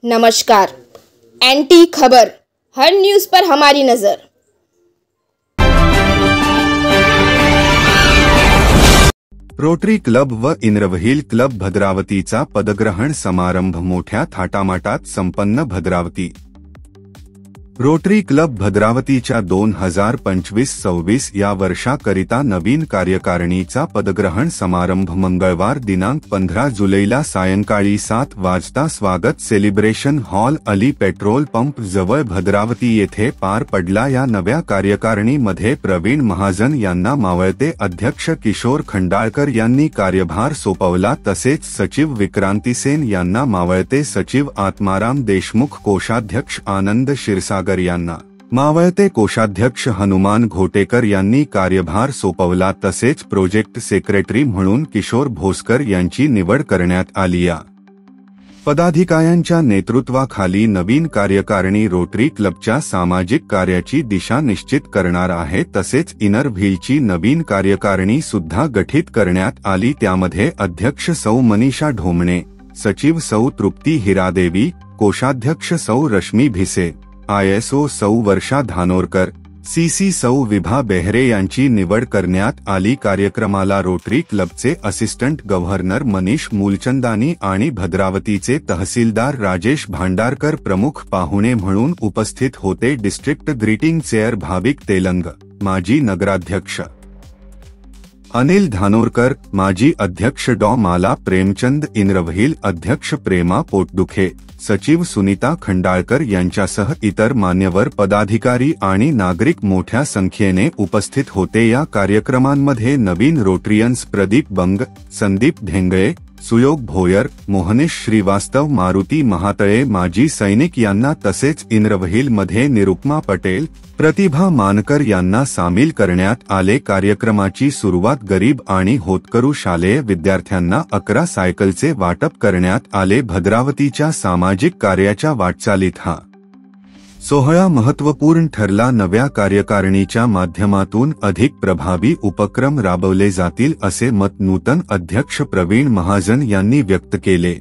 नमस्कार। एनटी खबर, हर न्यूज पर हमारी नजर। रोटरी क्लब व इनरव्हील क्लब भद्रावतीचा पदग्रहण समारंभ मोठ्या थाटामाटात संपन्न। भद्रावती रोटरी क्लब भद्रावतीच्या 2025-26 या वर्षाकरिता नवीन कार्यकारिणीचा पदग्रहण समारंभ मंगळवार दिनांक 15 जुलैला सायंकाळी 7 वाजता स्वागत celebration hall Ali petrol pump जवळ भद्रावती येथे पार पडला। या नव्या कार्यकारिणीमध्ये प्रवीण महाजन यांना मावळते अध्यक्ष किशोर खंडाळकर यांनी कार्यभार सोपवला, तसेच सचिव विक्रांती सेन यांना मावळते सचिव आत्माराम देशमुख, कोषाध्यक्ष आनंद क्षीरसागर यांना मावळते कोषाध्यक्ष हनुमान घोटेकर यांनी कार्यभार सोपवला, तसेच प्रोजेक्ट सेक्रेटरी म्हणून किशोर भोसकर यांची निवड करण्यात आली। या पदाधिकाऱ्यांच्या नेतृत्वाखाली नवीन कार्यकारिणी रोटरी क्लबच्या सामाजिक कार्याची दिशा निश्चित करणार आहे, तसेच इनरव्हीलची नवीन कार्यकारिणी सुद्धा गठीत करण्यात आली। त्यामध्ये अध्यक्ष सौ मनीषा ढोमणे, सचिव सौ तृप्ती हिरादेवी, कोषाध्यक्ष सौ रश्मी भिसे, ISO सौ वर्षा धानोरकर, CC सौ विभा बेहरे यांची निवड करण्यात आली। कार्यक्रमाला रोटरी क्लबचे असिस्टंट गव्हर्नर मनीष मूलचंदानी आणि भद्रावतीचे तहसीलदार राजेश भांडारकर प्रमुख पाहुणे म्हणून उपस्थित होते। डिस्ट्रिक्ट ग्रीटिंग चेअर भाविक तेलंग, माजी नगराध्यक्ष अनिल धानोरकर, माजी अध्यक्ष डॉ माला प्रेमचंद, इनरव्हील अध्यक्ष प्रेमा पोटदुखे, सचिव सुनीता खंडाळकर यांच्यासह इतर मान्यवर पदाधिकारी आणि नागरिक मोठ्या संख्येने उपस्थित होते। या कार्यक्रमांमध्ये नवीन रोटरियन्स प्रदीप बंग, संदीप ढेंगळे, सुयोग भोयर, मोहनेश श्रीवास्तव, मारुती महातळे, माजी सैनिक यांना, तसेच इनरव्हील मध्ये निरुपमा पटेल, प्रतिभा मानकर यांना सामील करण्यात आले। कार्यक्रमाची सुरुवात गरीब आणि होतकरू शालेय विद्यार्थ्यांना 11 सायकलचे वाटप करण्यात आले। भद्रावतीच्या सामाजिक कार्याच्या वाटचालीत हा सोहळा महत्त्वपूर्ण ठरला। नव्या कार्यकारिणीच्या माध्यमातून अधिक प्रभावी उपक्रम राबवले जातील असे मत नूतन अध्यक्ष प्रवीण महाजन यांनी व्यक्त केले।